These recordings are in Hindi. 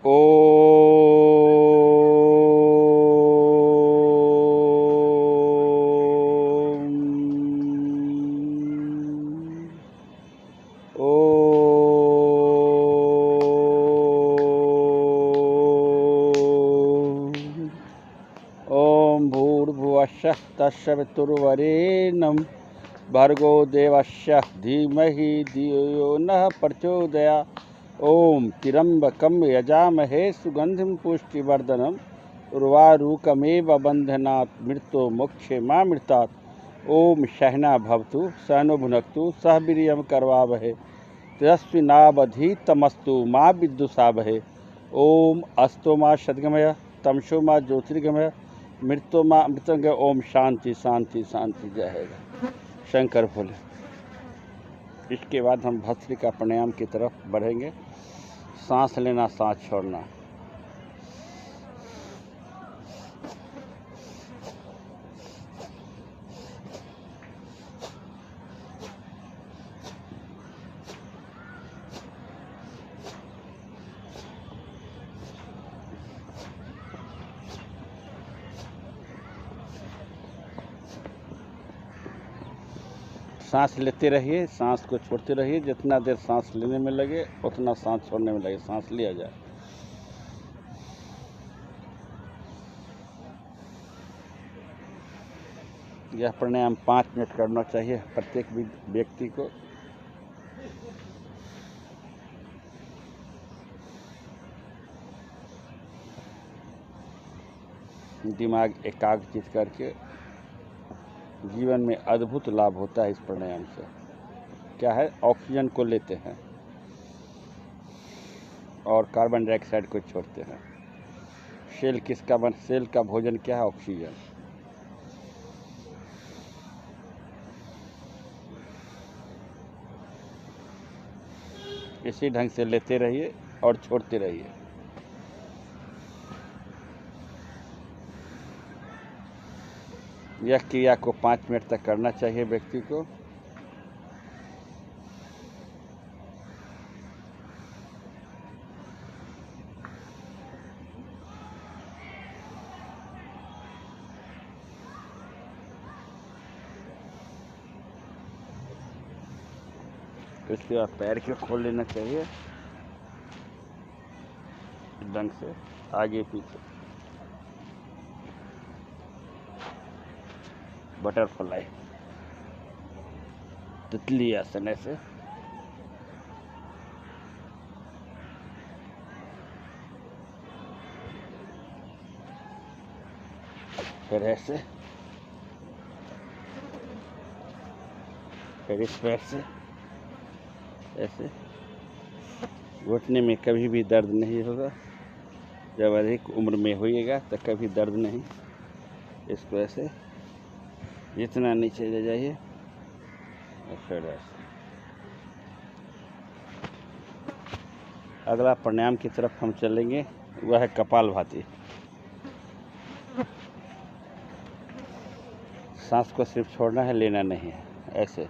ओ ओम भूर्भुवस्सुः तत्सवितुर्वरेण्यं भर्गो देवस्य धीमहि धियो यो नः प्रचोदयात्। ओम त्र्यंबकं यजामहे सुगंधिं पुष्टिवर्धनम् उर्वारुकमेव बन्धनात् मृत्योर्मुक्षयेमामृतात्। ओम सहना भवतु सहनो भुनक्तु सह वीर्यं करवावहै तेजस्विनावधीतमस्तु मा विद्विषावहै। ओम अस्तो मा सद्गमय तमसो मा ज्योतिर्गमय मृत्योर्मा अमृतंगय। ओम शांति शांति शांति जय है शंकर भोले। इसके बाद हम भस्त्रिका प्राणायाम की तरफ बढ़ेंगे। सांस लेना सांस छोड़ना। सांस लेते रहिए, सांस को छोड़ते रहिए। जितना देर सांस लेने में लगे उतना सांस छोड़ने में लगे। सांस लिया जाए। यह प्राणायाम 5 मिनट करना चाहिए प्रत्येक व्यक्ति को। दिमाग एकाग्रचित करके जीवन में अद्भुत लाभ होता है इस प्राणायाम से। क्या है, ऑक्सीजन को लेते हैं और कार्बन डाइऑक्साइड को छोड़ते हैं। सेल का भोजन क्या है? ऑक्सीजन। इसी ढंग से लेते रहिए और छोड़ते रहिए। यह क्रिया को 5 मिनट तक करना चाहिए व्यक्ति को। इसके बाद पैर को खोल लेना चाहिए इस ढंग से, आगे पीछे। बटरफ्लाई, तितली आसन ऐसे। फिर ऐसे, फिर इस पैर से ऐसे। घुटने में कभी भी दर्द नहीं होगा। जब अधिक उम्र में होइएगा तो कभी दर्द नहीं। इसको ऐसे जितना नीचे ले जाइए और फिर ऐसे। अगला प्राणायाम की तरफ हम चलेंगे, वह है कपालभाति। सांस को सिर्फ छोड़ना है, लेना नहीं है। ऐसे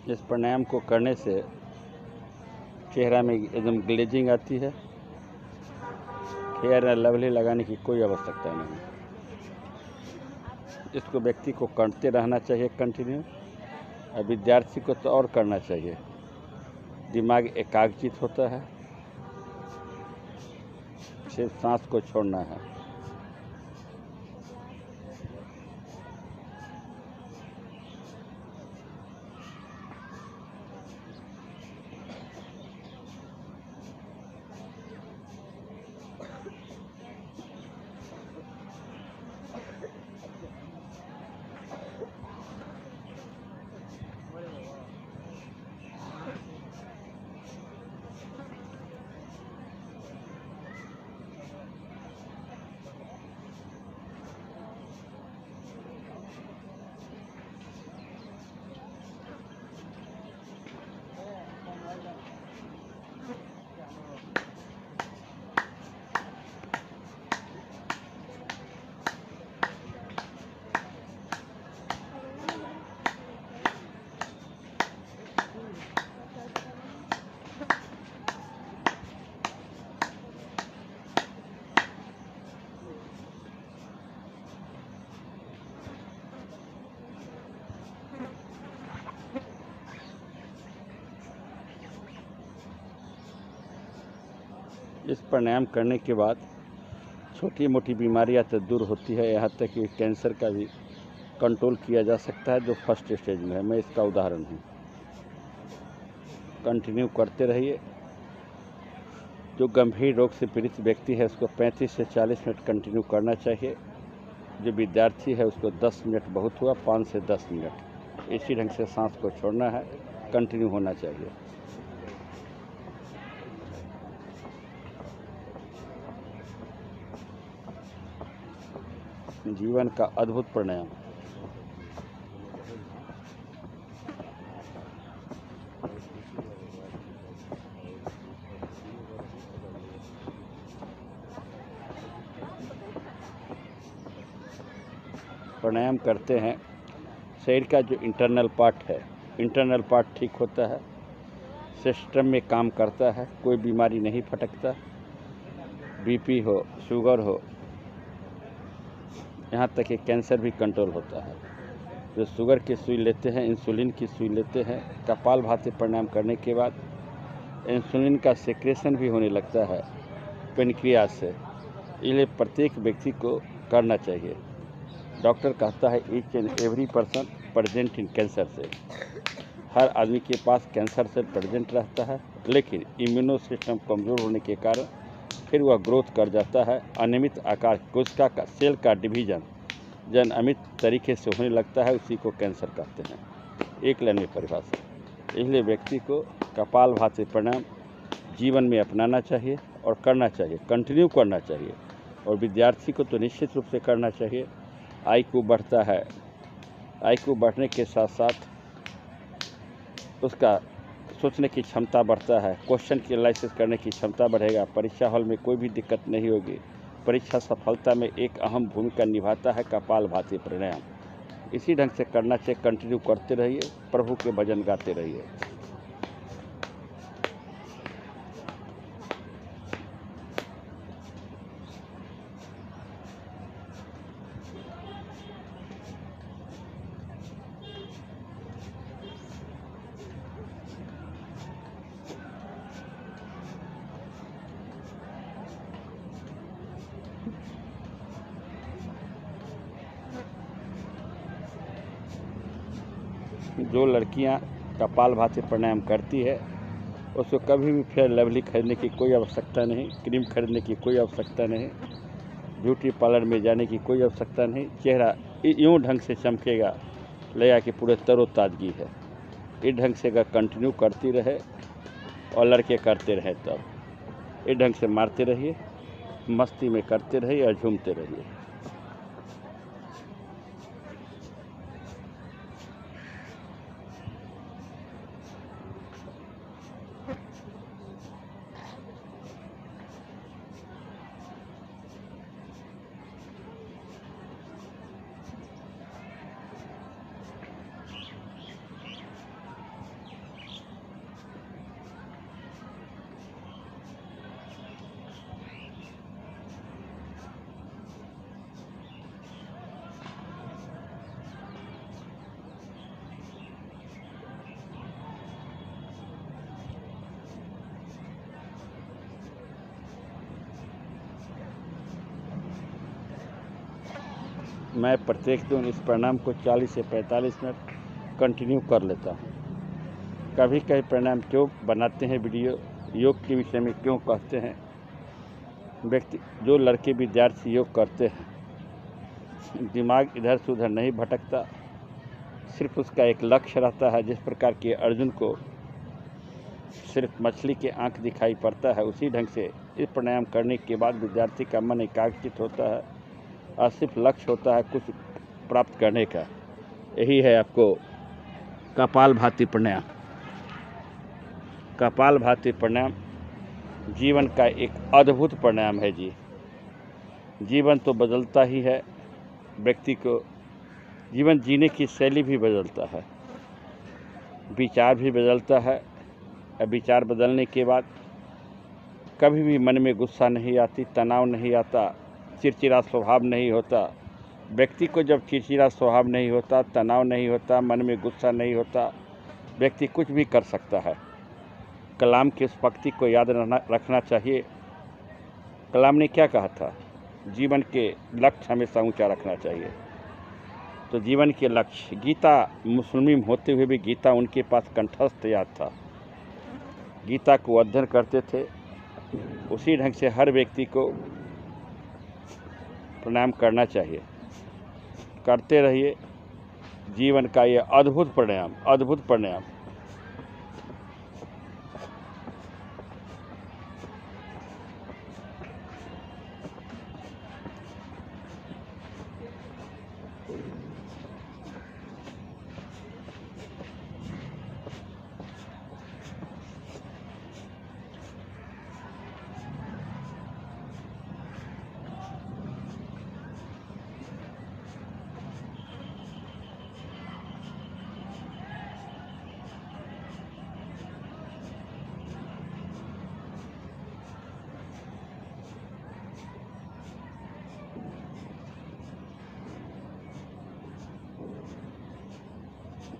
इस प्राणायाम को करने से चेहरा में एकदम ग्लेजिंग आती है। फेयर एंड लवली लगाने की कोई आवश्यकता नहीं। इसको व्यक्ति को करते रहना चाहिए कंटिन्यू, और विद्यार्थी को तो और करना चाहिए। दिमाग एकाग्रचित होता है, सिर्फ सांस को छोड़ना है। इस प्राणायाम करने के बाद छोटी मोटी बीमारियां तो दूर होती है, यहाँ तक कि कैंसर का भी कंट्रोल किया जा सकता है, जो फर्स्ट स्टेज में है। मैं इसका उदाहरण हूँ। कंटिन्यू करते रहिए। जो गंभीर रोग से पीड़ित व्यक्ति है उसको 35 से 40 मिनट कंटिन्यू करना चाहिए। जो विद्यार्थी है उसको 10 मिनट बहुत हुआ, 5 से 10 मिनट। इसी ढंग से सांस को छोड़ना है, कंटिन्यू होना चाहिए। जीवन का अद्भुत प्राणायाम। प्राणायाम करते हैं, शरीर का जो इंटरनल पार्ट ठीक होता है, सिस्टम में काम करता है, कोई बीमारी नहीं फटकता। बीपी हो, शुगर हो, यहाँ तक कि कैंसर भी कंट्रोल होता है। जो शुगर की सुई लेते हैं, इंसुलिन की सुई लेते हैं, कपालभाति प्राणायाम करने के बाद इंसुलिन का सेक्रेशन भी होने लगता है पेनक्रियास से। इसलिए प्रत्येक व्यक्ति को करना चाहिए। डॉक्टर कहता है each and every person present in cancer cell. हर आदमी के पास कैंसर सेल प्रेजेंट रहता है, लेकिन इम्यूनो सिस्टम कमज़ोर होने के कारण फिर वह ग्रोथ कर जाता है। अनियमित आकार कोशिका का सेल का डिवीजन जन अनियमित तरीके से होने लगता है, उसी को कैंसर कहते हैं, एक लाइन में परिभाषा। इसलिए व्यक्ति को कपालभाति प्राणायाम जीवन में अपनाना चाहिए और करना चाहिए, कंटिन्यू करना चाहिए। और विद्यार्थी को तो निश्चित रूप से करना चाहिए। IQ बढ़ता है, IQ बढ़ने के साथ साथ उसका सोचने की क्षमता बढ़ता है, क्वेश्चन की एनालिसिस करने की क्षमता बढ़ेगा, परीक्षा हॉल में कोई भी दिक्कत नहीं होगी। परीक्षा सफलता में एक अहम भूमिका निभाता है कपालभाति प्राणायाम। इसी ढंग से करना चाहिए, कंटिन्यू करते रहिए, प्रभु के भजन गाते रहिए। जो लड़कियां कपालभाति प्राणायाम करती है उसको कभी भी फेयर लवली खरीदने की कोई आवश्यकता नहीं, क्रीम खरीदने की कोई आवश्यकता नहीं, ब्यूटी पार्लर में जाने की कोई आवश्यकता नहीं। चेहरा यूँ ढंग से चमकेगा लगा कि पूरे तरोताजगी है। इस ढंग से अगर कंटिन्यू करती रहे और लड़के करते रहे तब इस ढंग से मारते रहिए, मस्ती में करते रहिए और झूमते रहिए। मैं प्रत्येक दिन इस प्राणायाम को 40 से 45 मिनट कंटिन्यू कर लेता हूँ। कभी कभी प्राणायाम क्यों बनाते हैं वीडियो, योग के विषय में क्यों कहते हैं। व्यक्ति जो लड़के विद्यार्थी योग करते हैं, दिमाग इधर से उधर नहीं भटकता, सिर्फ उसका एक लक्ष्य रहता है। जिस प्रकार के अर्जुन को सिर्फ मछली के आंख दिखाई पड़ता है, उसी ढंग से इस प्राणायाम करने के बाद विद्यार्थी का मन एकाग्रचित होता है और सिर्फ लक्ष्य होता है कुछ प्राप्त करने का। यही है आपको कपालभाति प्राणायाम। कपालभाति प्राणायाम जीवन का एक अद्भुत प्राणायाम है जी। जीवन तो बदलता ही है, व्यक्ति को जीवन जीने की शैली भी बदलता है, विचार भी बदलता है। और विचार बदलने के बाद कभी भी मन में गुस्सा नहीं आती, तनाव नहीं आता, चिड़चिड़ा स्वभाव नहीं होता। व्यक्ति को जब चिड़चिड़ा स्वभाव नहीं होता, तनाव नहीं होता, मन में गुस्सा नहीं होता, व्यक्ति कुछ भी कर सकता है। कलाम की उस पंक्ति को याद रखना चाहिए। कलाम ने क्या कहा था? जीवन के लक्ष्य हमेशा ऊंचा रखना चाहिए। तो जीवन के लक्ष्य, गीता मुस्लिम होते हुए भी गीता उनके पास कंठस्थ याद था। गीता को अध्ययन करते थे। उसी ढंग से हर व्यक्ति को प्राणायाम करना चाहिए। करते रहिए। जीवन का ये अद्भुत प्राणायाम, अद्भुत प्राणायाम।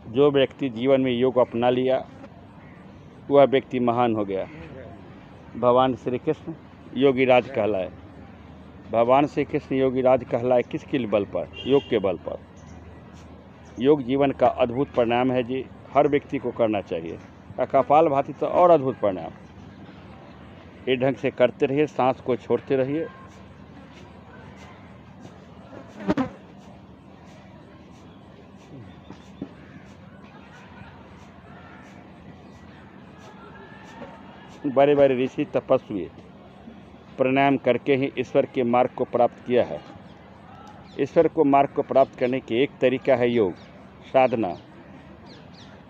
जो व्यक्ति जीवन में योग अपना लिया, वह व्यक्ति महान हो गया। भगवान श्री कृष्ण योगीराज कहलाए। भगवान श्री कृष्ण योगीराज कहलाए किसके बल पर? योग के बल पर। योग जीवन का अद्भुत प्राणायाम है जी, हर व्यक्ति को करना चाहिए। कपालभाति तो और अद्भुत प्राणायाम। इस ढंग से करते रहिए, सांस को छोड़ते रहिए। बड़े बड़े ऋषि तपस्वी प्राणायाम करके ही ईश्वर के मार्ग को प्राप्त किया है। ईश्वर को मार्ग को प्राप्त करने के एक तरीका है योग, साधना।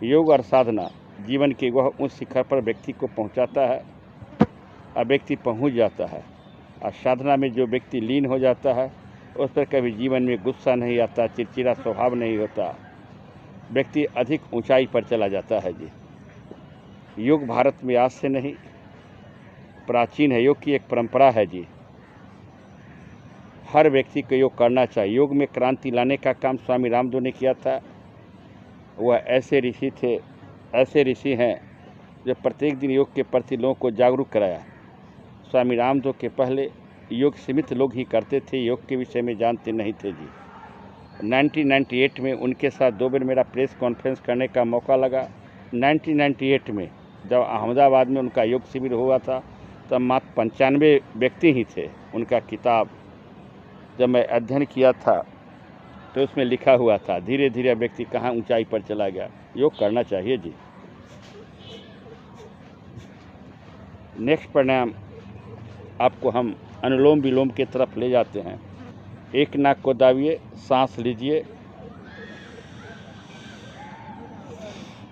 योग और साधना जीवन के वह उस शिखर पर व्यक्ति को पहुंचाता है और व्यक्ति पहुंच जाता है। और साधना में जो व्यक्ति लीन हो जाता है, उस पर कभी जीवन में गुस्सा नहीं आता, चिड़चिड़ा स्वभाव नहीं होता, व्यक्ति अधिक ऊंचाई पर चला जाता है जी। योग भारत में आज से नहीं, प्राचीन है। योग की एक परंपरा है जी। हर व्यक्ति को योग करना चाहिए। योग में क्रांति लाने का काम स्वामी रामदेव ने किया था। वह ऐसे ऋषि थे, ऐसे ऋषि हैं जो प्रत्येक दिन योग के प्रति लोगों को जागरूक कराया। स्वामी रामदेव के पहले योग सीमित लोग ही करते थे, योग के विषय में जानते नहीं थे जी। 1998 में उनके साथ 2 बार मेरा प्रेस कॉन्फ्रेंस करने का मौका लगा। 1998 में जब अहमदाबाद में उनका योग शिविर हुआ था, तब मात्र 95 व्यक्ति ही थे। उनका किताब जब मैं अध्ययन किया था तो उसमें लिखा हुआ था, धीरे धीरे व्यक्ति कहाँ ऊंचाई पर चला गया। योग करना चाहिए जी। नेक्स्ट प्राणायाम आपको हम अनुलोम विलोम की तरफ ले जाते हैं। एक नाक को दाबिए, सांस लीजिए,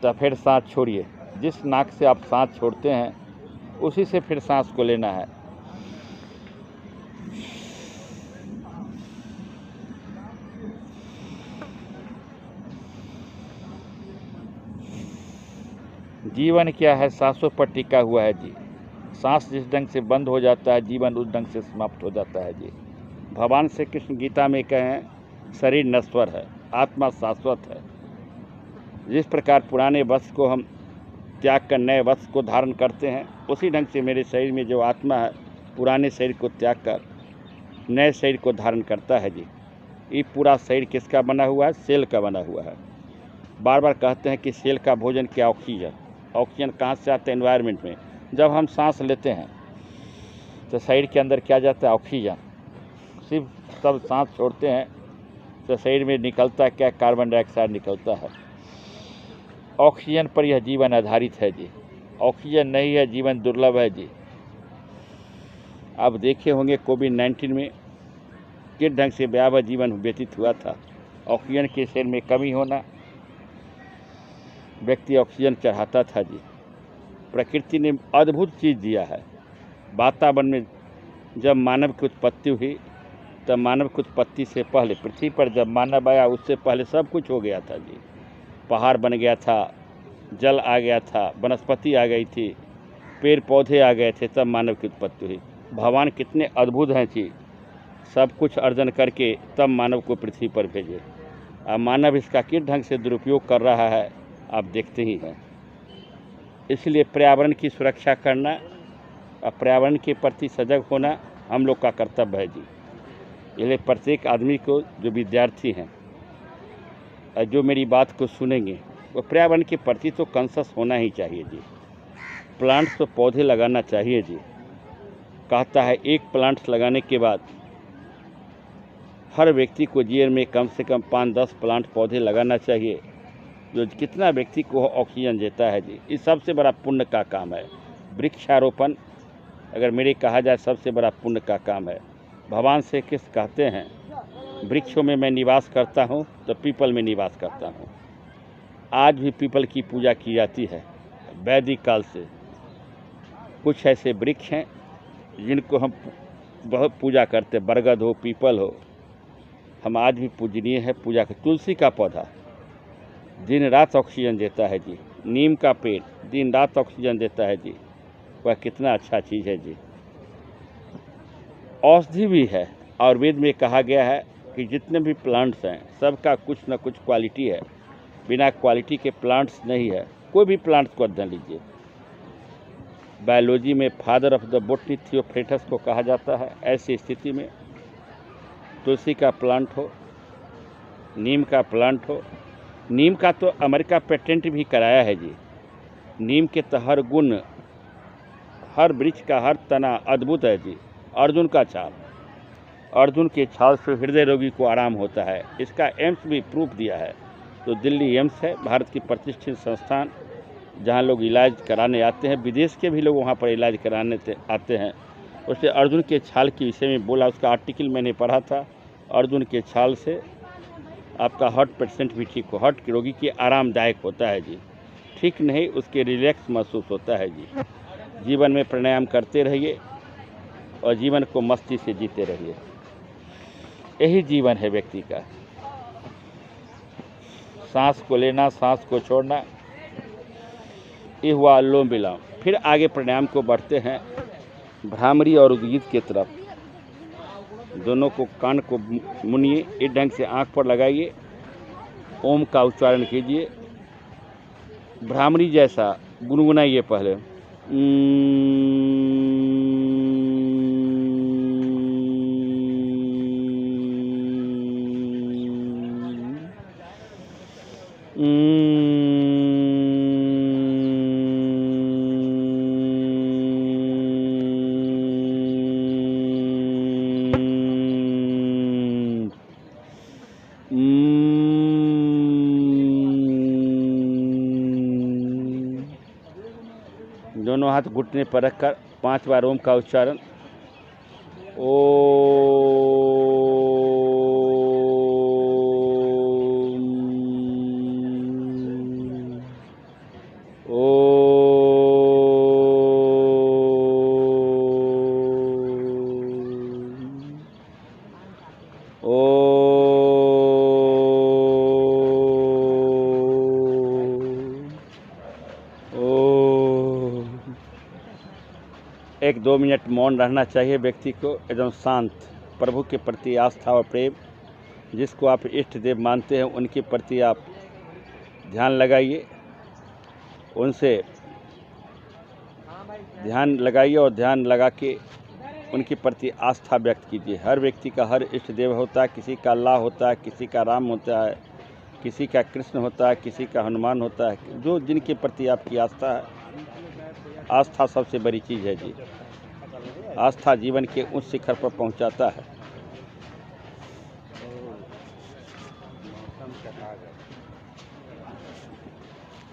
तो फिर सांस छोड़िए। जिस नाक से आप सांस छोड़ते हैं, उसी से फिर सांस को लेना है। जीवन क्या है? सांसों पर टिका हुआ है जी। सांस जिस ढंग से बंद हो जाता है, जीवन उस ढंग से समाप्त हो जाता है जी। भगवान श्री कृष्ण गीता में कहें, शरीर नश्वर है, आत्मा शाश्वत है। जिस प्रकार पुराने वस्त्र को हम त्याग कर नए वस्त्र को धारण करते हैं, उसी ढंग से मेरे शरीर में जो आत्मा है, पुराने शरीर को त्याग कर नए शरीर को धारण करता है जी। ये पूरा शरीर किसका बना हुआ है? सेल का बना हुआ है। बार बार कहते हैं कि सेल का भोजन क्या? ऑक्सीजन। ऑक्सीजन कहाँ से आता है? एनवायरनमेंट में। जब हम सांस लेते हैं तो शरीर के अंदर क्या जाता है? ऑक्सीजन। सिर्फ तब सांस छोड़ते हैं तो शरीर में निकलता है क्या? कार्बन डाइऑक्साइड निकलता है। ऑक्सीजन पर यह जीवन आधारित है जी। ऑक्सीजन नहीं है, जीवन दुर्लभ है जी। अब देखे होंगे कोविड-19 में किस ढंग से भयावह जीवन व्यतीत हुआ था। ऑक्सीजन के शरीर में कमी होना, व्यक्ति ऑक्सीजन चढ़ाता था जी। प्रकृति ने अद्भुत चीज़ दिया है। वातावरण में जब मानव की उत्पत्ति हुई तब मानव की उत्पत्ति से पहले पृथ्वी पर जब मानव आया उससे पहले सब कुछ हो गया था जी। पहाड़ बन गया था, जल आ गया था, वनस्पति आ गई थी, पेड़ पौधे आ गए थे, तब मानव की उत्पत्ति हुई। भगवान कितने अद्भुत हैं जी। सब कुछ अर्जन करके तब मानव को पृथ्वी पर भेजे। अब मानव इसका किस ढंग से दुरुपयोग कर रहा है आप देखते ही हैं। इसलिए पर्यावरण की सुरक्षा करना और पर्यावरण के प्रति सजग होना हम लोग का कर्तव्य है जी। इसलिए प्रत्येक आदमी को, जो विद्यार्थी हैं और जो मेरी बात को सुनेंगे, वो पर्यावरण के प्रति तो कॉन्शस होना ही चाहिए जी। प्लांट्स तो पौधे लगाना चाहिए जी। कहता है एक प्लांट्स लगाने के बाद हर व्यक्ति को जीवन में कम से कम 5-10 प्लांट पौधे लगाना चाहिए, जो कितना व्यक्ति को ऑक्सीजन देता है जी। ये सबसे बड़ा पुण्य का काम है। वृक्षारोपण अगर मेरे कहा जाए सबसे बड़ा पुण्य का काम है। भगवान से किस कहते हैं, वृक्षों में मैं निवास करता हूँ तो पीपल में निवास करता हूँ। आज भी पीपल की पूजा की जाती है वैदिक काल से। कुछ ऐसे वृक्ष हैं जिनको हम बहुत पूजा करते, बरगद हो, पीपल हो, हम आज भी पूजनीय है पूजा के। तुलसी का पौधा दिन रात ऑक्सीजन देता है जी। नीम का पेड़ दिन रात ऑक्सीजन देता है जी। वह कितना अच्छा चीज़ है जी। औषधि भी है और वेद में कहा गया है कि जितने भी प्लांट्स हैं सबका कुछ न कुछ क्वालिटी है। बिना क्वालिटी के प्लांट्स नहीं है। कोई भी प्लांट्स को अध्ययन लीजिए। बायोलॉजी में फादर ऑफ द बॉटनी थियोफ्रेटस को कहा जाता है। ऐसी स्थिति में तुलसी का प्लांट हो, नीम का प्लांट हो। नीम का तो अमेरिका पेटेंट भी कराया है जी। नीम के तो हर गुण, हर वृक्ष का हर तना अद्भुत है जी। अर्जुन का छाल, अर्जुन के छाल से हृदय रोगी को आराम होता है। इसका एम्स भी प्रूफ दिया है। तो दिल्ली एम्स है भारत की प्रतिष्ठित संस्थान, जहाँ लोग इलाज कराने आते हैं। विदेश के भी लोग वहाँ पर इलाज कराने आते हैं। उससे अर्जुन के छाल के विषय में बोला, उसका आर्टिकल मैंने पढ़ा था। अर्जुन के छाल से आपका हार्ट पेशेंट भी ठीक हो, हार्ट रोगी के आरामदायक होता है जी। ठीक नहीं, उसके रिलैक्स महसूस होता है जी। जीवन में प्राणायाम करते रहिए और जीवन को मस्ती से जीते रहिए। यही जीवन है व्यक्ति का। सांस को लेना, सांस को छोड़ना, ये हुआ अनुलोम विलोम। फिर आगे प्राणायाम को बढ़ते हैं भ्रामरी और उद्गीत की तरफ। दोनों को कान को मुनिए, इस ढंग से आँख पर लगाइए, ओम का उच्चारण कीजिए। भ्रामरी जैसा गुनगुनाइए पहले। दोनों हाथ घुटने पर रखकर 5 बार ओम का उच्चारण। एक 2 मिनट मौन रहना चाहिए व्यक्ति को, एकदम शांत। प्रभु के प्रति आस्था और प्रेम, जिसको आप इष्ट देव मानते हैं उनके प्रति आप ध्यान लगाइए। उनसे ध्यान लगाइए और ध्यान लगा के उनके प्रति आस्था व्यक्त कीजिए। हर व्यक्ति का हर इष्ट देव होता है, किसी का अल्लाह होता है, किसी का राम होता है, किसी का कृष्ण होता है, किसी का हनुमान होता है। जो जिनके प्रति आपकी आस्था है, आस्था सबसे बड़ी चीज़ है जी। आस्था जीवन के उच्च शिखर पर पहुंचाता है।